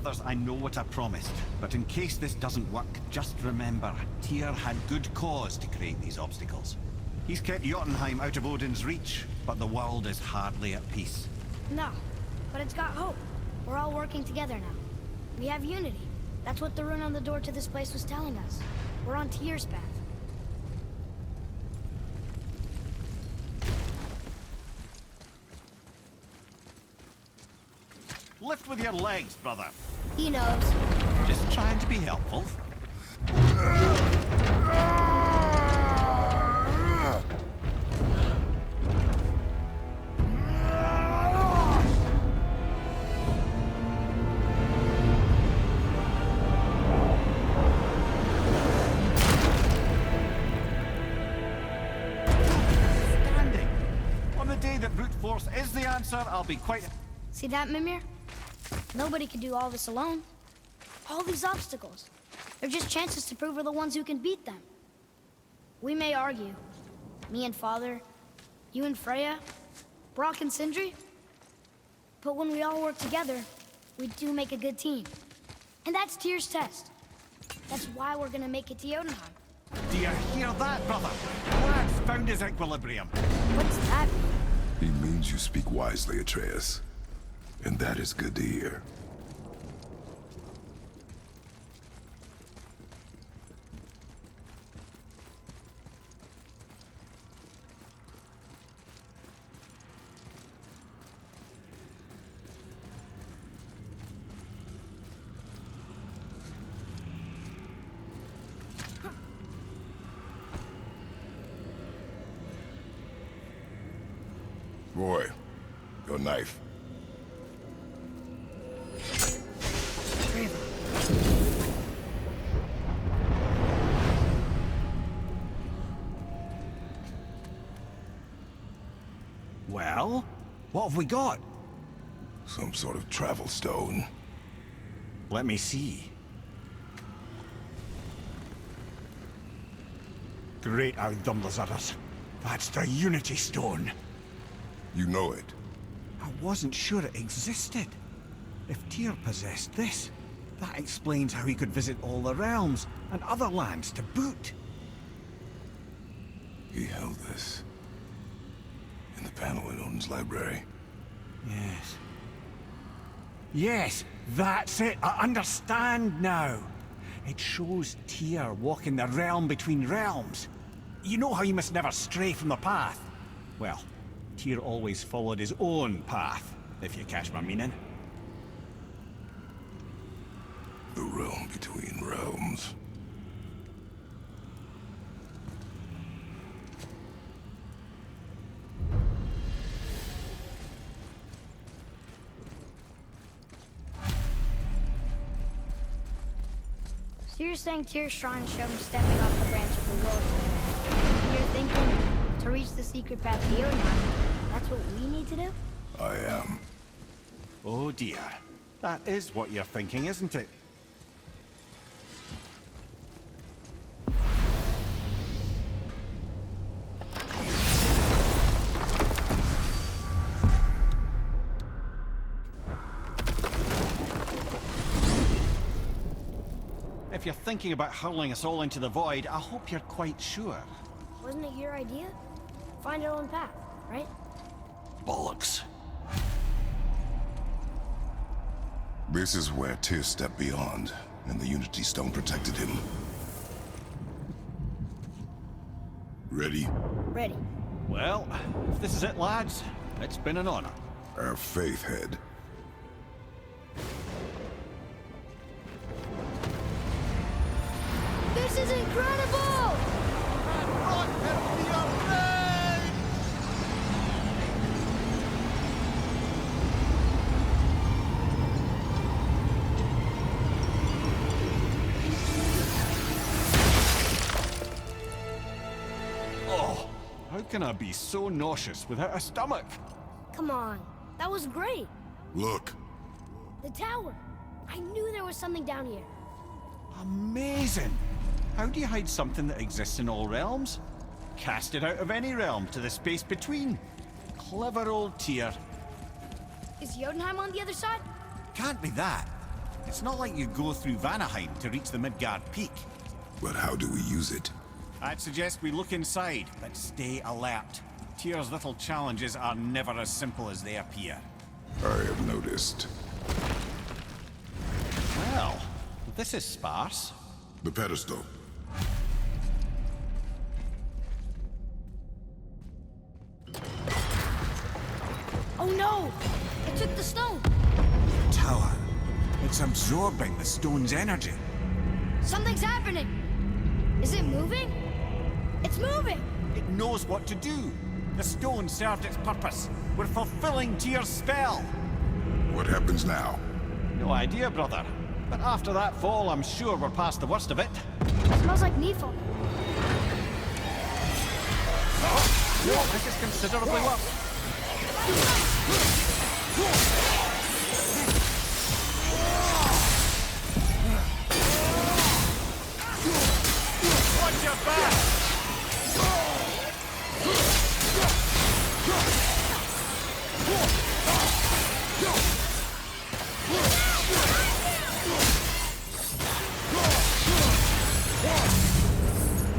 brothers, I know what I promised. But in case this doesn't work, just remember, Tyr had good cause to create these obstacles. He's kept Jotunheim out of Odin's reach, but the world is hardly at peace. No, but it's got hope. We're all working together now. We have unity. That's what the rune on the door to this place was telling us. We're on Tyr's path. Lift with your legs, brother. He knows. Just trying to be helpful. Standing. On the day that brute force is the answer, I'll be quite... See that, Mimir? Nobody can do all this alone. All these obstacles. They're just chances to prove we're the ones who can beat them. We may argue. Me and Father, you and Freya, Brock and Sindri. But when we all work together, we do make a good team. And that's Tyr's test. That's why we're gonna make it to Jotunheim. Do you hear that, brother? Lad's found his equilibrium. What's that mean? He means you speak wisely, Atreus. And that is good to hear. Roy, your knife. Well, what have we got? Some sort of travel stone. Let me see. Great Outdumblers. That's the Unity Stone. You know it. I wasn't sure it existed. If Tyr possessed this, that explains how he could visit all the realms and other lands to boot. He held this in the panel in Odin's library. Yes. Yes, that's it. I understand now. It shows Tyr walking the realm between realms. You know how you must never stray from the path? Well, Tyr always followed his own path, if you catch my meaning. The realm between realms. So you're saying Tyr's shrine showed him stepping off the branch of the world. And you're thinking, to reach the secret path to Jotunheim, that's what we need to do? I am. Oh dear. That is what you're thinking, isn't it? If you're thinking about hurling us all into the void, I hope you're quite sure. Wasn't it your idea? Find our own path, right? Bollocks. This is where Tyr stepped beyond, and the Unity Stone protected him. Ready? Ready. Well, if this is it, lads, it's been an honor. Our faith head. This is incredible! Oh, how can I be so nauseous without a stomach? Come on, that was great. Look. The tower. I knew there was something down here. Amazing! How do you hide something that exists in all realms? Cast it out of any realm to the space between. Clever old Tyr. Is Jotunheim on the other side? Can't be that. It's not like you go through Vanaheim to reach the Midgard Peak. But how do we use it? I'd suggest we look inside, but stay alert. Tyr's little challenges are never as simple as they appear. I have noticed. Well, this is sparse. The pedestal. Oh no! It took the stone! Tower. It's absorbing the stone's energy. Something's happening! Is it moving? It's moving! It knows what to do. The stone served its purpose. We're fulfilling Tyr's spell. What happens now? No idea, brother. But after that fall, I'm sure we're past the worst of it. Smells like Nifl. No, this is considerably worse. Watch your back!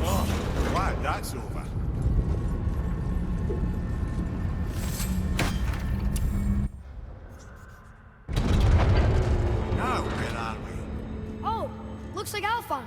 Oh, glad that's over. Now, where are we? Oh, looks like Alphon.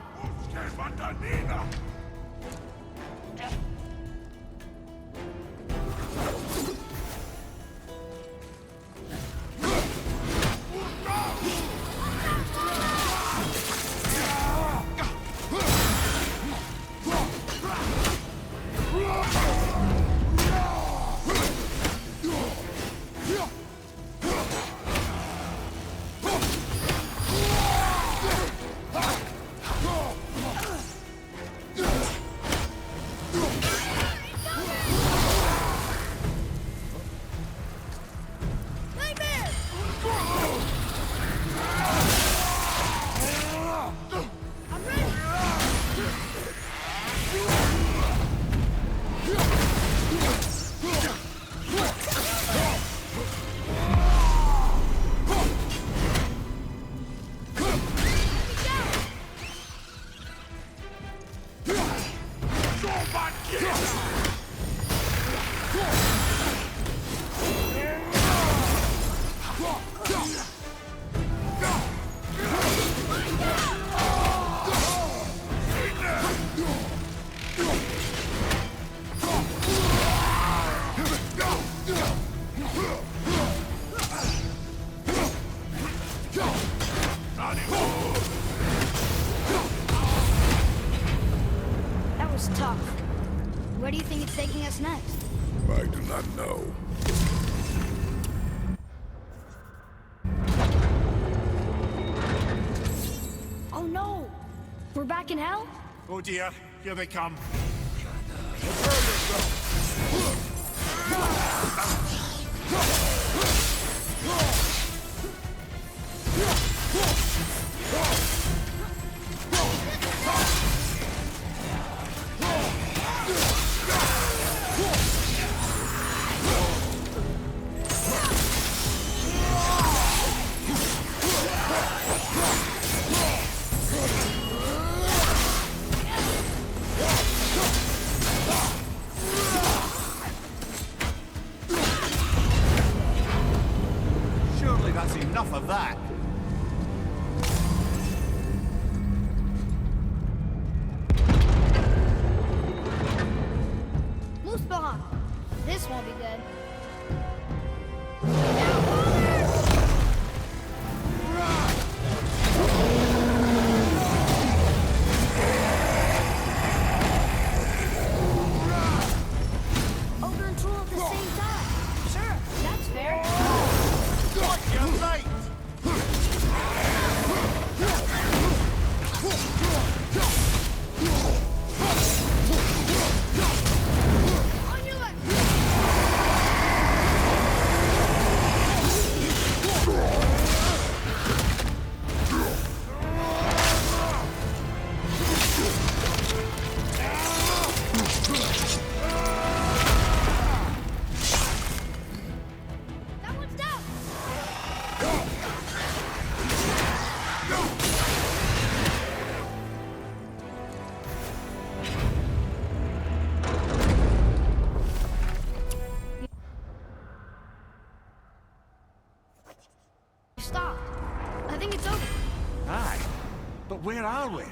That was tough. Where do you think it's taking us next? I do not know. Oh no! We're back in hell? Oh dear, here they come. Surely that's enough of that. Muspelheim! This won't be good. Ogre and Troll at the same time. Sure, that's fair. You're right. On your left! where are we?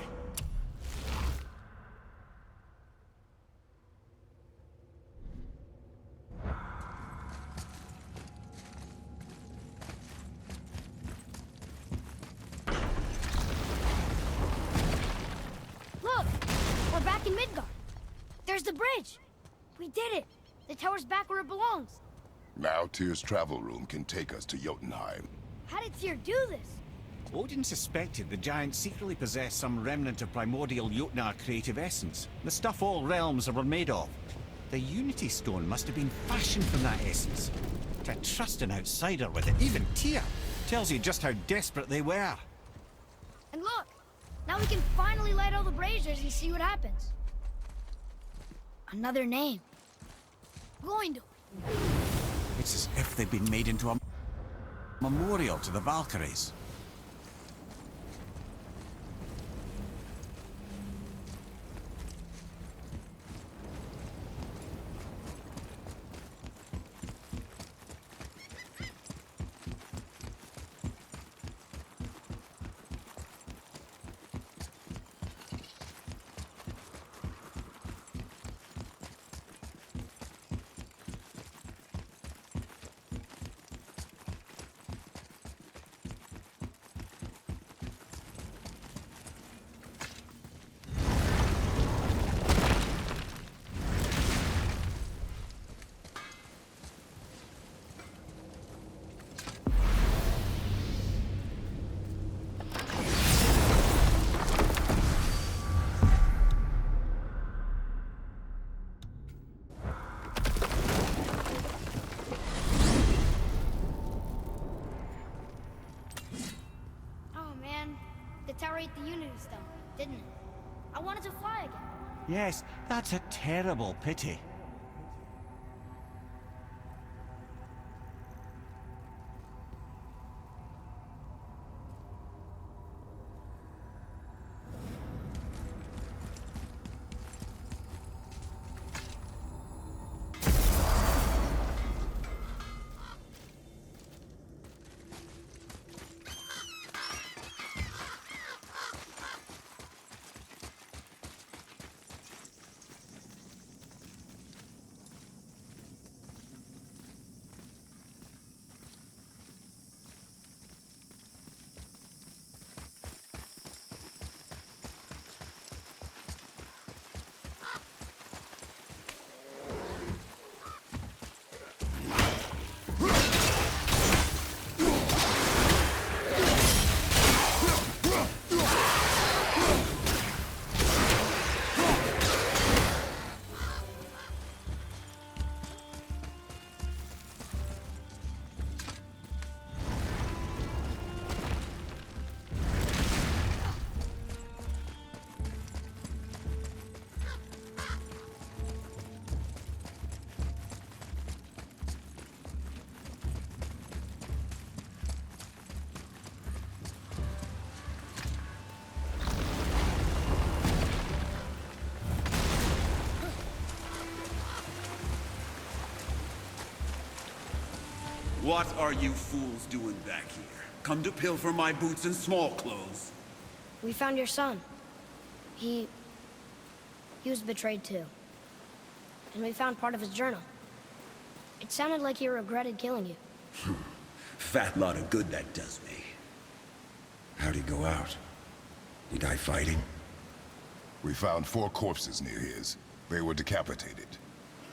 Look! We're back in Midgard. There's the bridge. We did it. The tower's back where it belongs. Now Tyr's travel room can take us to Jotunheim. How did Tyr do this? Odin suspected the giants secretly possessed some remnant of primordial Jotnar creative essence, the stuff all realms were made of. The Unity Stone must have been fashioned from that essence. To trust an outsider with it, even Tyr, tells you just how desperate they were. And look! Now we can finally light all the braziers and see what happens. Another name. Gloindor. It's as if they've been made into a memorial to the Valkyries. Oh man, the tower ate the Unity Stone, didn't it? I wanted to fly again. Yes, that's a terrible pity. What are you fools doing back here? Come to pilfer my boots and small clothes? We found your son. He was betrayed too. And we found part of his journal. It sounded like he regretted killing you. Fat lot of good that does me. How'd he go out? He die fighting? We found 4 corpses near his. They were decapitated.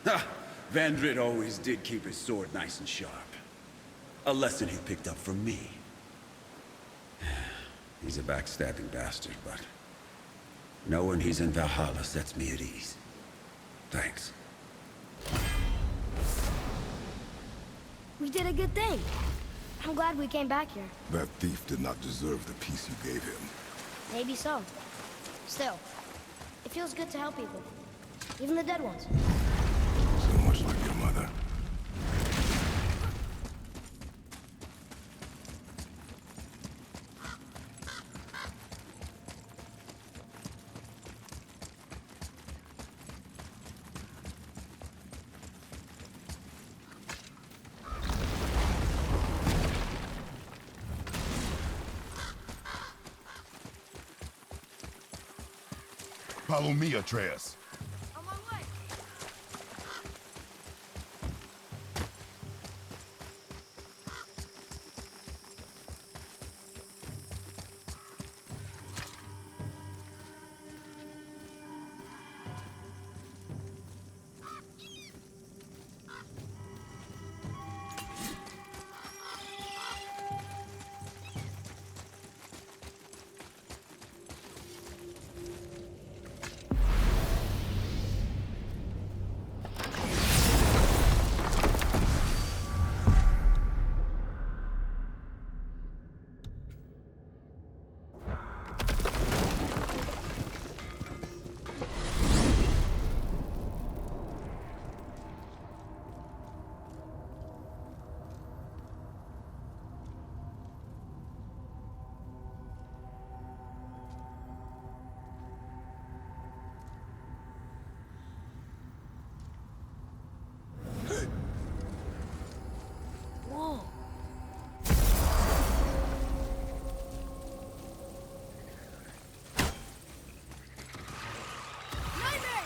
Ha! Vandrid always did keep his sword nice and sharp. A lesson he picked up from me. He's a backstabbing bastard, but knowing he's in Valhalla sets me at ease. Thanks. We did a good thing. I'm glad we came back here. That thief did not deserve the peace you gave him. Maybe so. Still, it feels good to help people. Even the dead ones. So much like your mother. Follow me, Atreus. On my way. Whoa. Nightmare!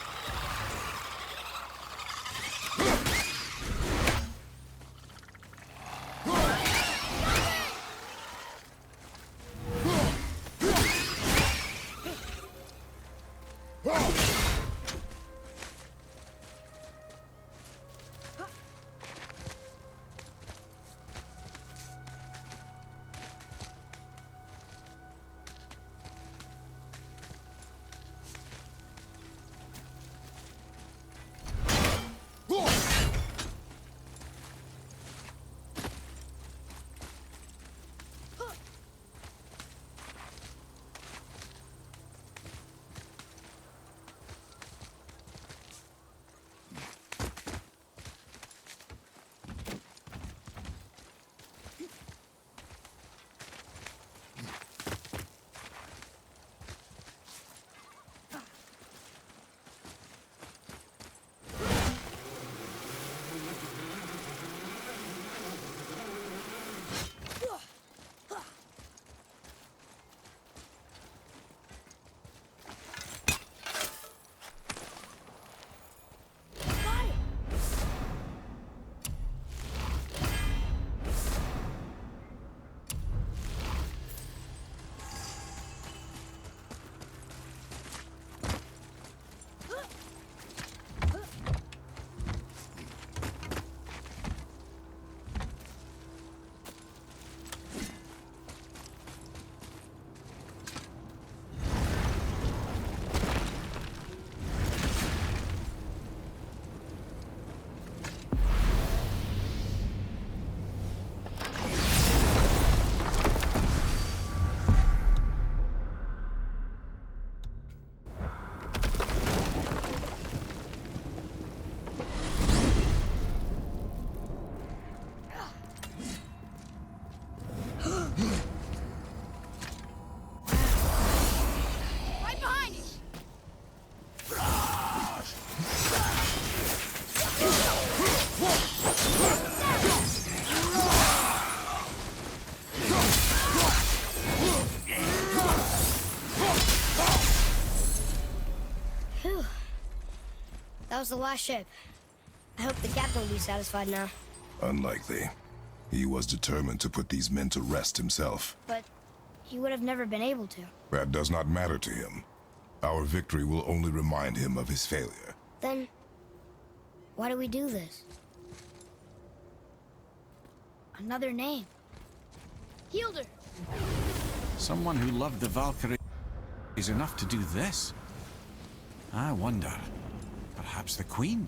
Right behind you! Phew. That was the last ship. I hope the captain will be satisfied now. Unlikely. He was determined to put these men to rest himself. But he would have never been able to. That does not matter to him. Our victory will only remind him of his failure. Then, why do we do this? Another name. Hildur! Someone who loved the Valkyrie is enough to do this. I wonder, perhaps the Queen?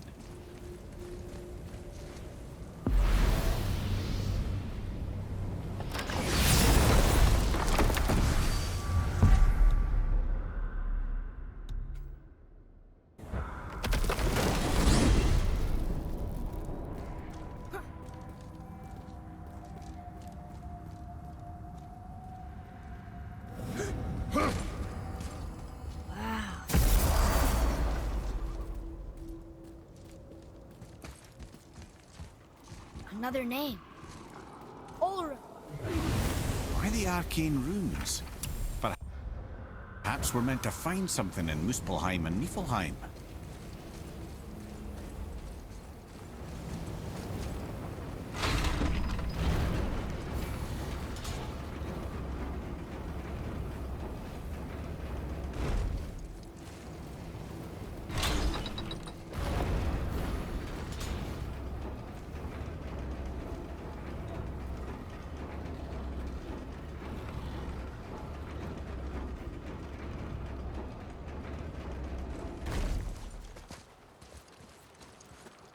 Another name. Ulrich. Why the arcane runes? Perhaps we're meant to find something in Muspelheim and Niflheim.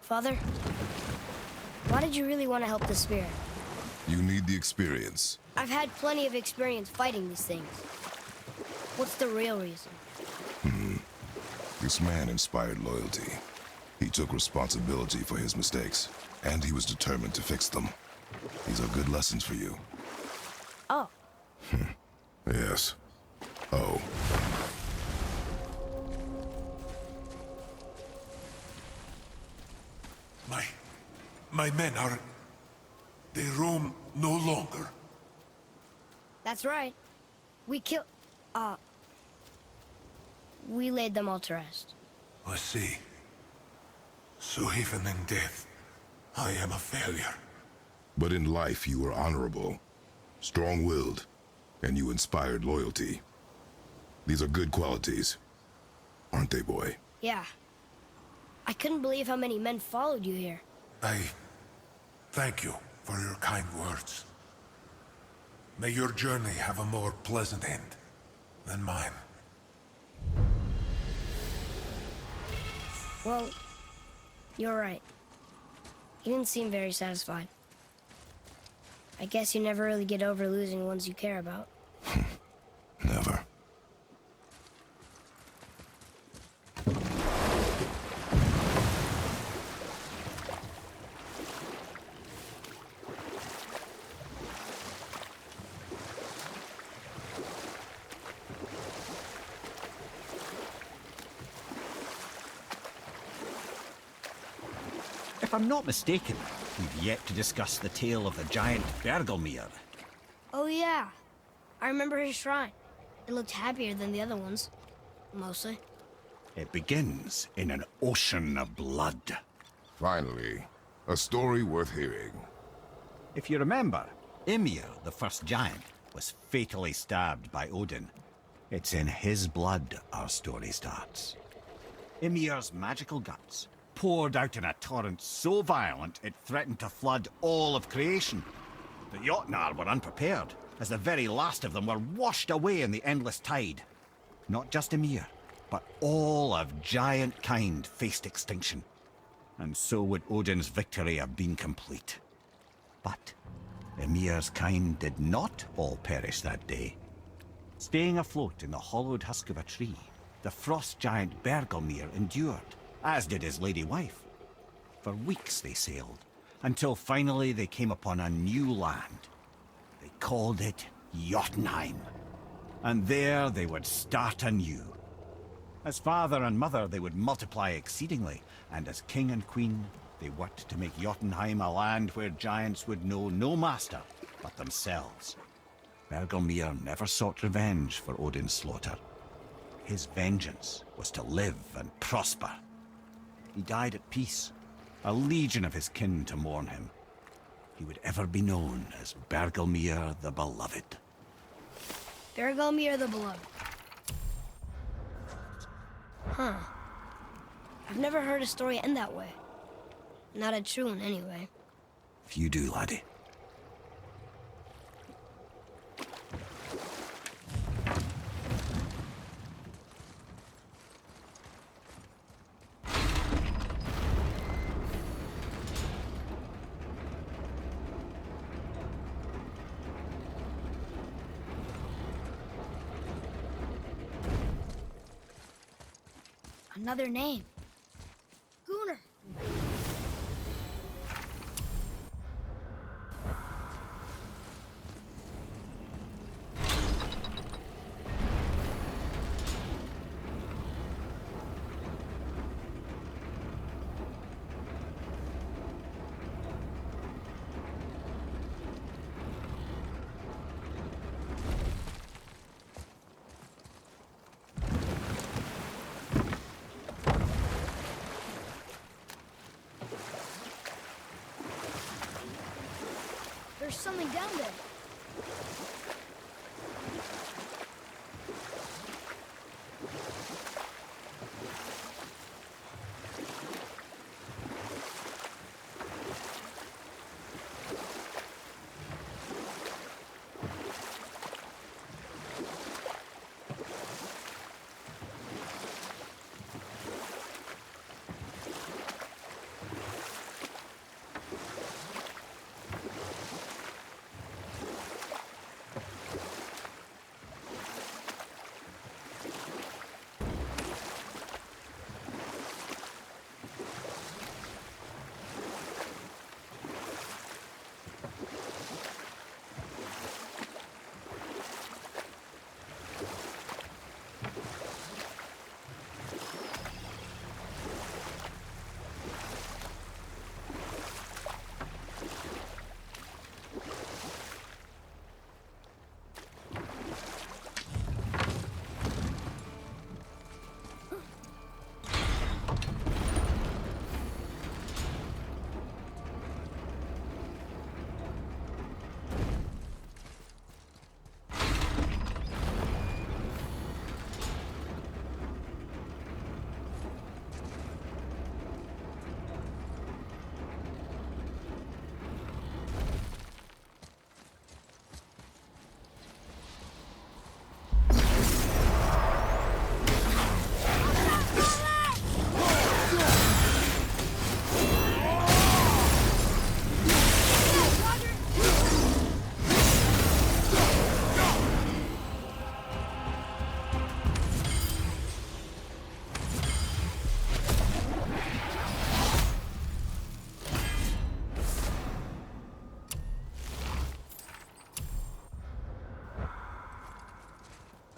Father, why did you really want to help the spirit? You need the experience. I've had plenty of experience fighting these things. What's the real reason? This man inspired loyalty. He took responsibility for his mistakes, and he was determined to fix them. These are good lessons for you. Oh, Yes. Oh. My men are... They roam no longer. that's right. We laid them all to rest. I see. So even in death, I am a failure. But in life you were honorable, strong-willed, and you inspired loyalty. These are good qualities, aren't they, boy? Yeah. I couldn't believe how many men followed you here. I thank you for your kind words. May your journey have a more pleasant end than mine. Well, you're right. You didn't seem very satisfied. I guess you never really get over losing ones you care about. Never. If I'm not mistaken, we've yet to discuss the tale of the giant Bergelmir. Oh yeah. I remember his shrine. It looked happier than the other ones. Mostly. It begins in an ocean of blood. Finally, a story worth hearing. If you remember, Ymir, the first giant, was fatally stabbed by Odin. It's in his blood our story starts. Ymir's magical guts poured out in a torrent so violent it threatened to flood all of creation. The Jotnar were unprepared, as the very last of them were washed away in the endless tide. Not just Ymir, but all of giant kind faced extinction. And so would Odin's victory have been complete. But Ymir's kind did not all perish that day. Staying afloat in the hollowed husk of a tree, the frost giant Bergelmir endured, as did his lady wife. For weeks they sailed, until finally they came upon a new land. They called it Jotunheim. And there they would start anew. As father and mother they would multiply exceedingly, and as king and queen they worked to make Jotunheim a land where giants would know no master but themselves. Bergelmir never sought revenge for Odin's slaughter. His vengeance was to live and prosper. He died at peace, a legion of his kin to mourn him. He would ever be known as Bergelmir the Beloved. Bergelmir the Beloved. Huh. I've never heard a story end that way. Not a true one, anyway. Few do, laddie. Another name. Gunnar. something down there.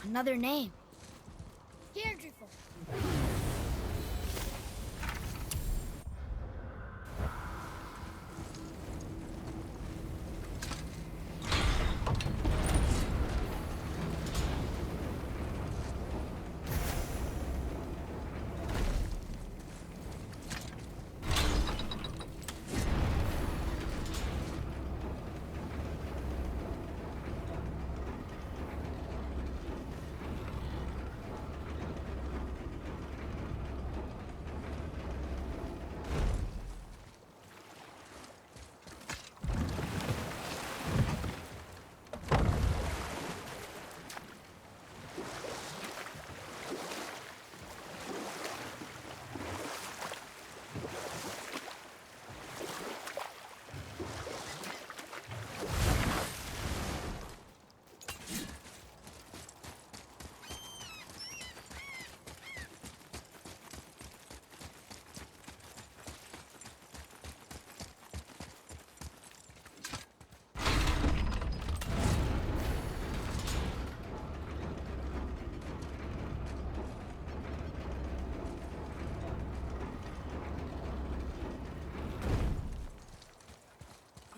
Another name. Deirdreful.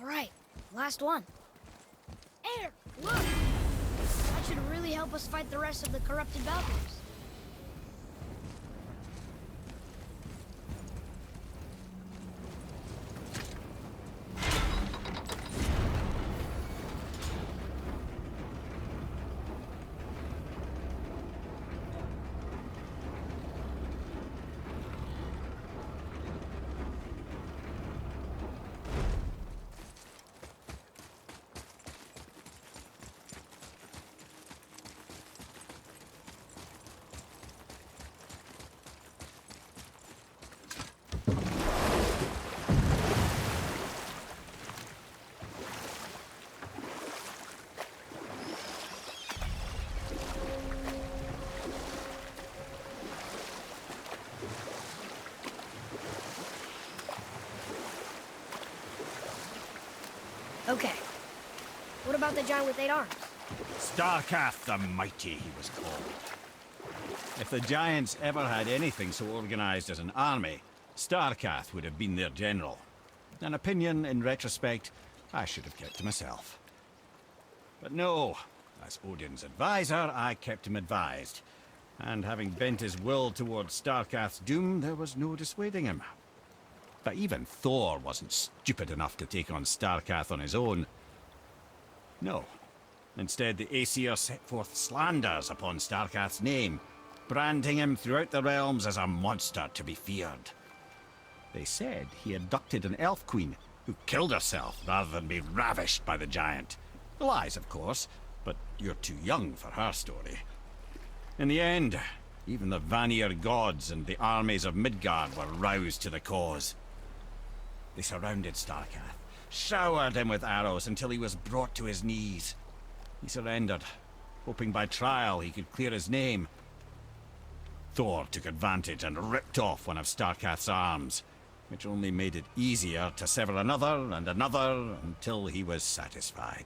All right, last one. Air, look! That should really help us fight the rest of the corrupted Valkyries. Okay. What about the giant with 8 arms? Starkath the Mighty, he was called. If the Giants ever had anything so organized as an army, Starkath would have been their general. An opinion, in retrospect, I should have kept to myself. But no, as Odin's advisor, I kept him advised. And having bent his will towards Starkath's doom, there was no dissuading him. But even Thor wasn't stupid enough to take on Starkath on his own. No. Instead, the Aesir set forth slanders upon Starkath's name, branding him throughout the realms as a monster to be feared. They said he abducted an elf queen who killed herself rather than be ravished by the giant. Lies, of course, but you're too young for her story. In the end, even the Vanir gods and the armies of Midgard were roused to the cause. They surrounded Starkath, showered him with arrows until he was brought to his knees. He surrendered, hoping by trial he could clear his name. Thor took advantage and ripped off one of Starkath's arms, which only made it easier to sever another and another until he was satisfied.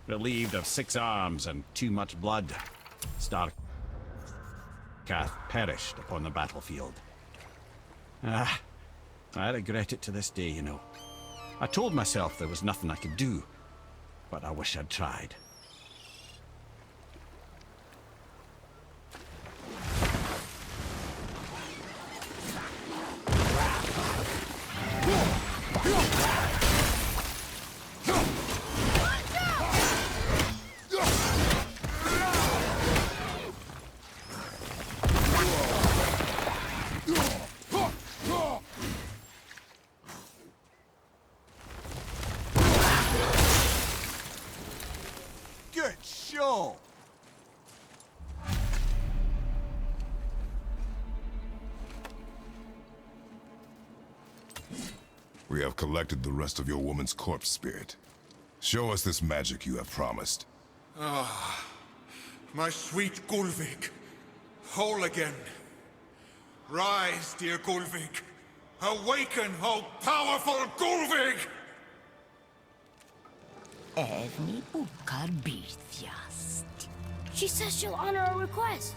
Relieved of 6 arms and too much blood, Starkath perished upon the battlefield. I regret it to this day, you know. I told myself there was nothing I could do, but I wish I'd tried. Good show! We have collected the rest of your woman's corpse spirit. Show us this magic you have promised. My sweet Gulvik, whole again. Rise, dear Gulvik. Awaken, O powerful Gulvik! Evni ukar bitjast. She says she'll honor our request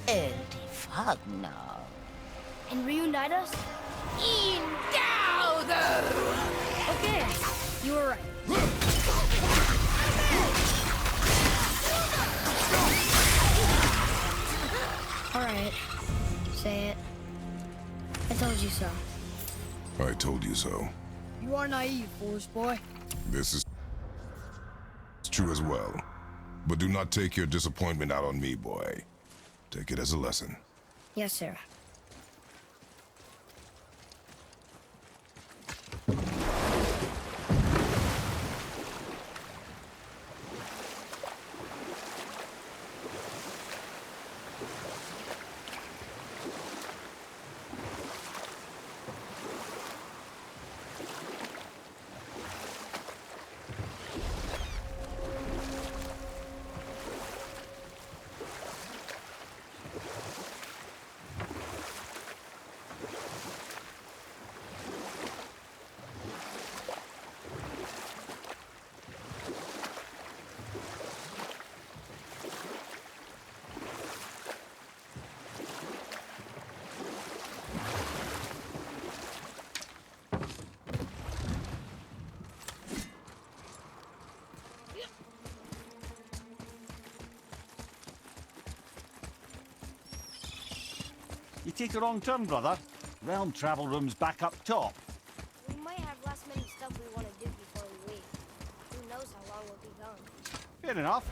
Eldi fagna. and reunite us. Indaudo! Okay, you were right. All right, say it. I told you so. I told you so. You are naive, foolish boy. This is true as well. But do not take your disappointment out on me, boy. Take it as a lesson. Yes, sir. You take a wrong turn, brother. Realm travel room's back up top. We might have last minute stuff we want to do before we leave. Who knows how long we'll be gone. Fair enough.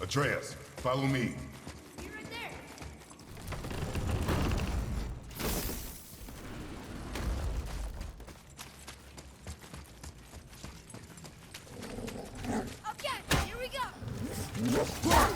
Atreus, follow me. You're right there. Okay, here we go. Let's go!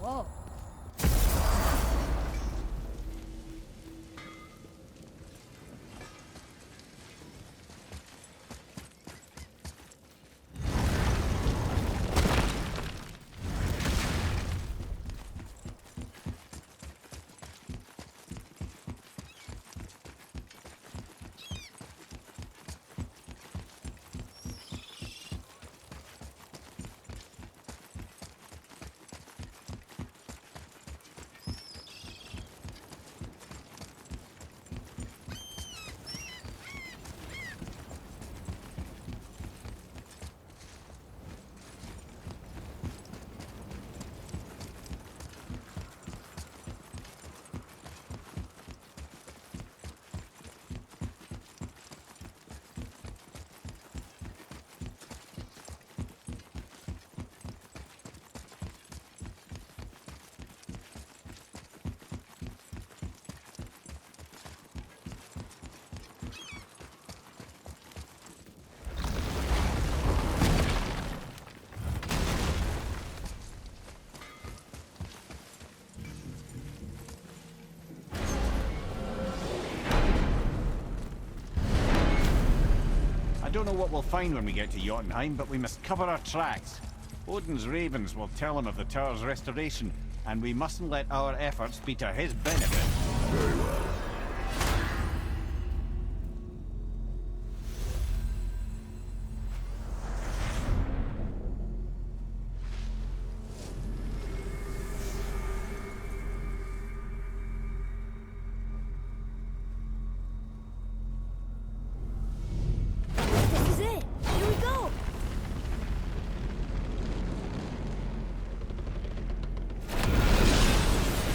Whoa. I don't know what we'll find when we get to Jotunheim, but we must cover our tracks. Odin's ravens will tell him of the tower's restoration, and we mustn't let our efforts be to his benefit. Very well. This is it. Here we go.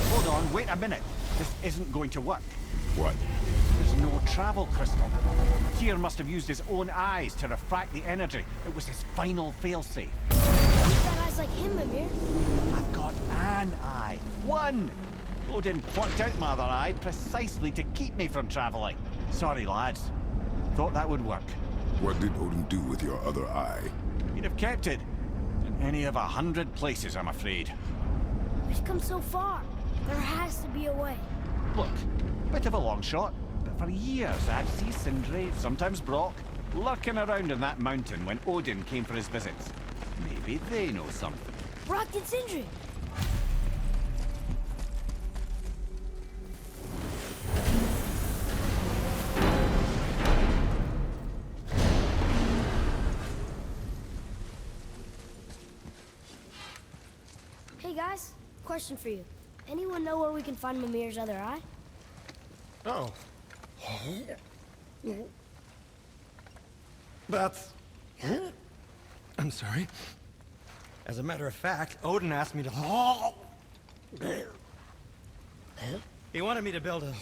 Hold on, wait a minute. This isn't going to work. What? There's no travel crystal. Tyr must have used his own eyes to refract the energy. It was his final failsafe. You've got eyes like him, Mimir. I've got an eye. One! Odin plucked out my other eye precisely to keep me from traveling. Sorry, lads. Thought that would work. What did Odin do with your other eye? He'd have kept it. And any of 100 places, I'm afraid. We've come so far. There has to be a way. Look, bit of a long shot, but for years I'd see Sindri, sometimes Brock, lurking around in that mountain when Odin came for his visits. Maybe they know something. Brock and Sindri. Hey guys, question for you. Anyone know where we can find Mimir's other eye? Oh. That's... I'm sorry. As a matter of fact, Odin asked me to... He wanted me to build a...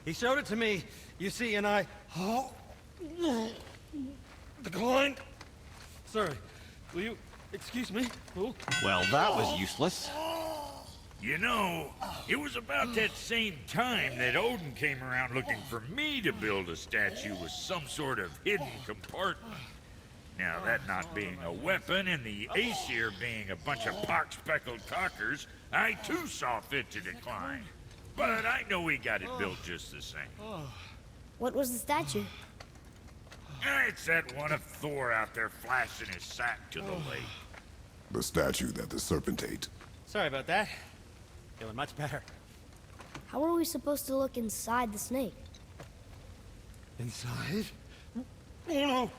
He showed it to me, you see, and I... declined. Sorry. Will you excuse me? Oh. Well, that was useless. You know, it was about that same time that Odin came around looking for me to build a statue with some sort of hidden compartment. Now, that not being a weapon and the Aesir being a bunch of pock-speckled cockers, I too saw fit to decline. But I know he got it built just the same. What was the statue? It's that one of Thor out there flashing his sack to the lake. The statue that the serpent ate. Sorry about that. Feeling much better. How are we supposed to look inside the snake? Inside? Oh no!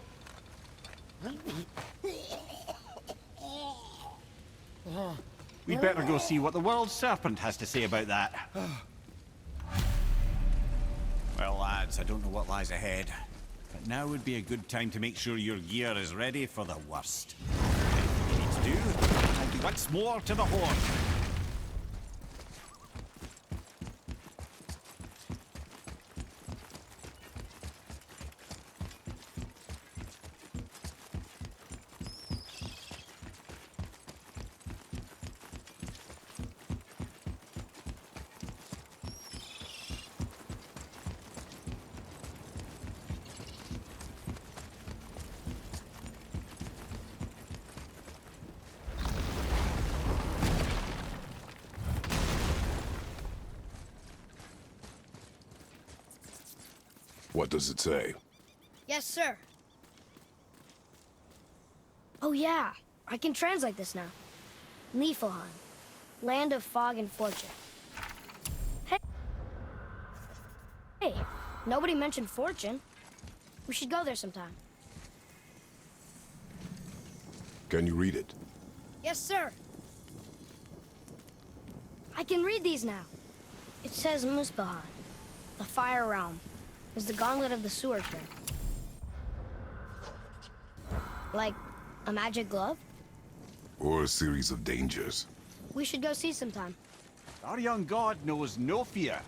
We'd better go see what the world serpent has to say about that. Well, lads, I don't know what lies ahead, but now would be a good time to make sure your gear is ready for the worst. Anything you need to do, and once more to the horn. What does it say? Yes, sir. Oh yeah, I can translate this now. Niflheim, land of fog and fortune. Hey, nobody mentioned fortune. We should go there sometime. Can you read it? Yes, sir. I can read these now. It says Muspelheim, the Fire Realm, is the gauntlet of the sewer king. Like a magic glove? Or a series of dangers? We should go see sometime. Our young god knows no fear.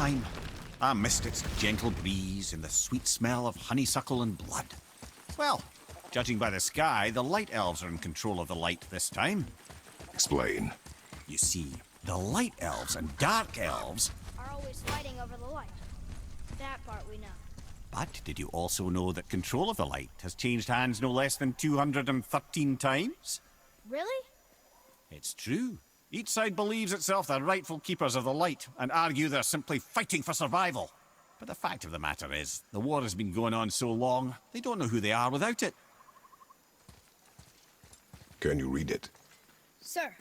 Alfheim. I missed its gentle breeze and the sweet smell of honeysuckle and blood. Well, judging by the sky, the Light Elves are in control of the light this time. Explain. You see, the Light Elves and Dark Elves... Are always fighting over the light. That part we know. But did you also know that control of the light has changed hands no less than 213 times? Really? It's true. Each side believes itself the rightful keepers of the light and argue they're simply fighting for survival. But the fact of the matter is, the war has been going on so long, they don't know who they are without it. Can you read it? Sir,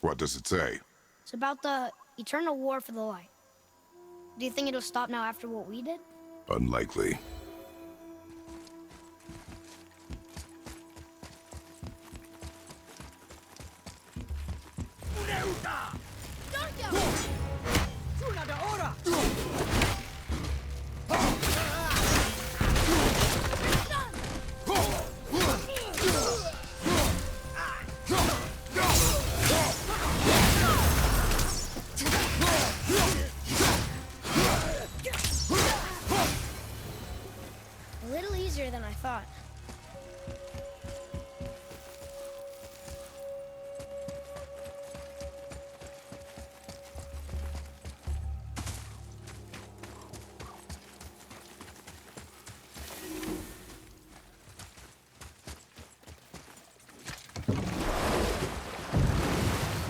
What does it say? it's about the eternal war for the light. Do you think it'll stop now after what we did? Unlikely. A little easier than I thought.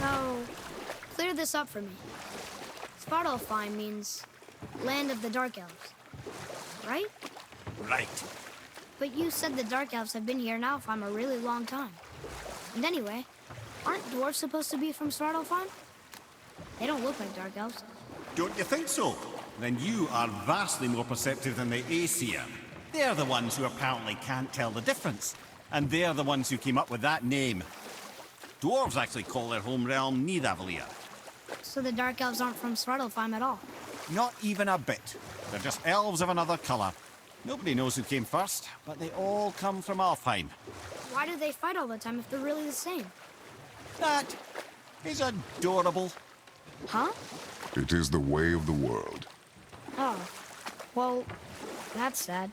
So, clear this up for me. Svartalfheim means land of the Dark Elves, right? Right. But you said the Dark Elves have been here in Alfheim a really long time. And anyway, aren't dwarves supposed to be from Svartalfheim? They don't look like Dark Elves. Don't you think so? Then you are vastly more perceptive than the Aesir. They're the ones who apparently can't tell the difference. And they're the ones who came up with that name. Dwarves actually call their home realm Nidavellir. So the Dark Elves aren't from Svartalfheim at all. Not even a bit. They're just elves of another colour. Nobody knows who came first, but they all come from Alfheim. Why do they fight all the time if they're really the same? That is adorable. Huh? It is the way of the world. Oh. Well, that's sad.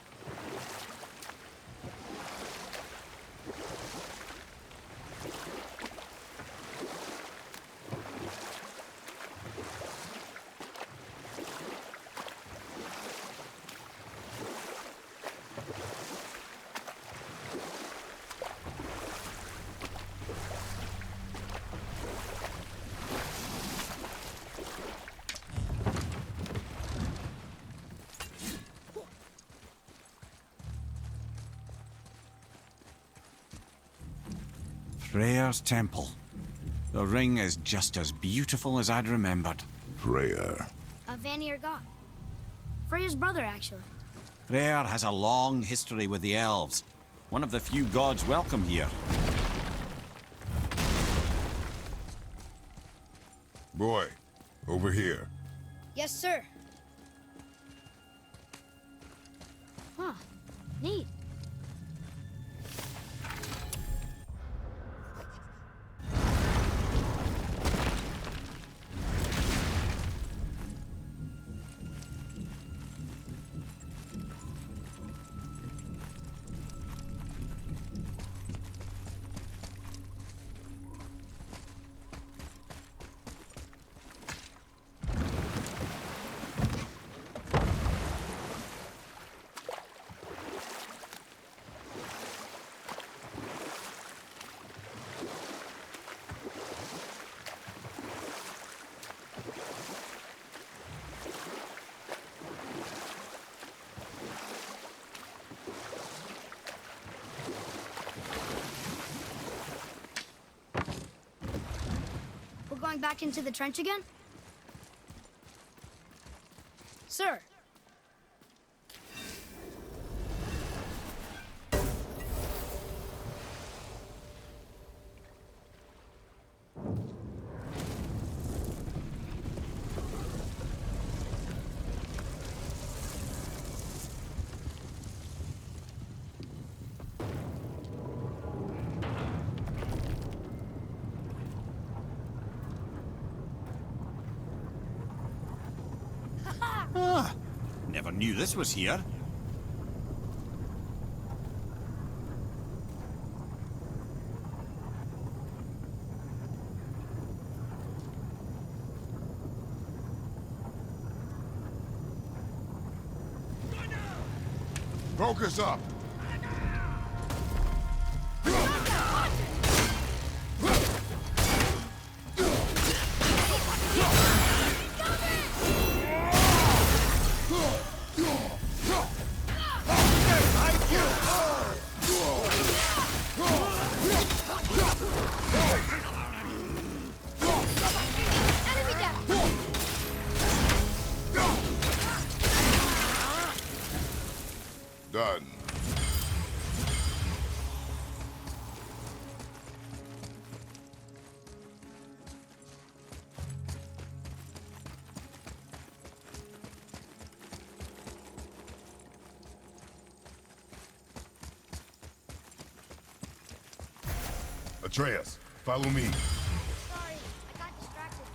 Freyr's temple. The ring is just as beautiful as I'd remembered. Freyr. A Vanir god. Freya's brother, actually. Freyr has a long history with the elves. One of the few gods welcome here. Boy, over here. Yes, sir. Huh. Neat. Going back into the trench again? Sir. Ah, never knew this was here. Focus up! Enemy down! Done. Atreus, follow me. Sorry, I got distracted.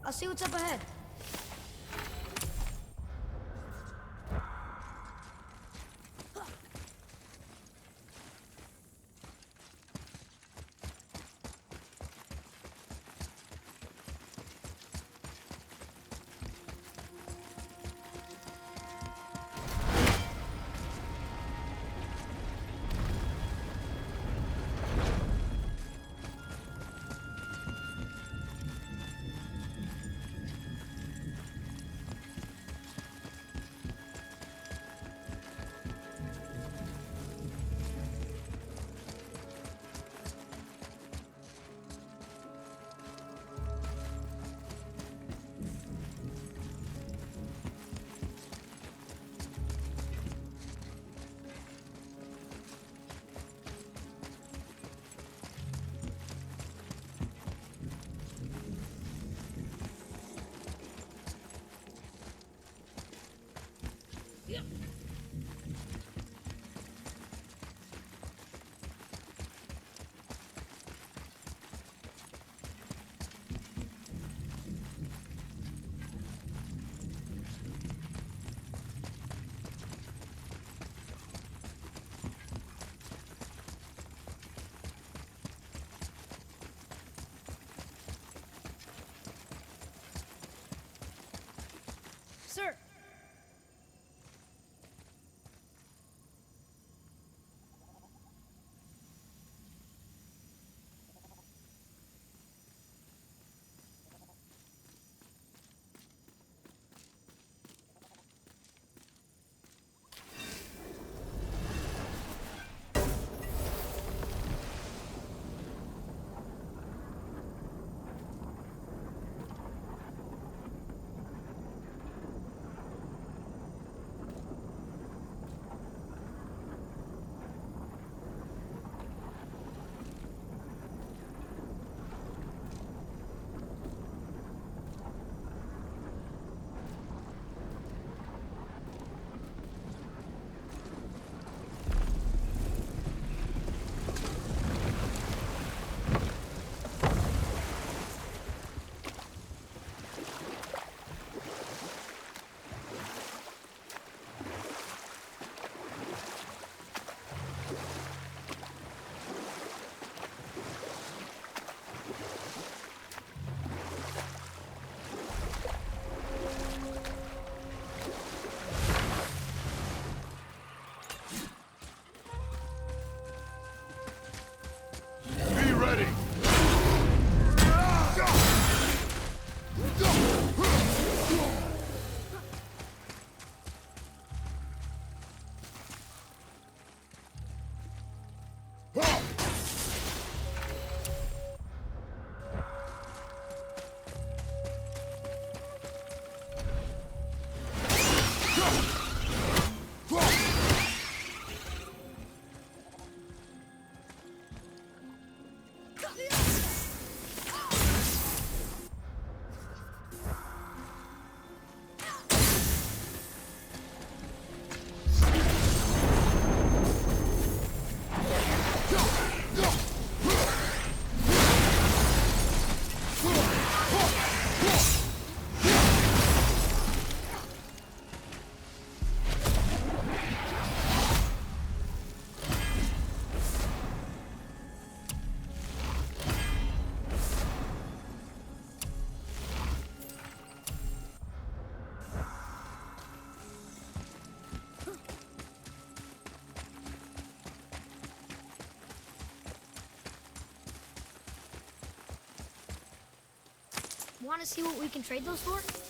I'll see what's up ahead. Sir! Be ready! Want to see what we can trade those for?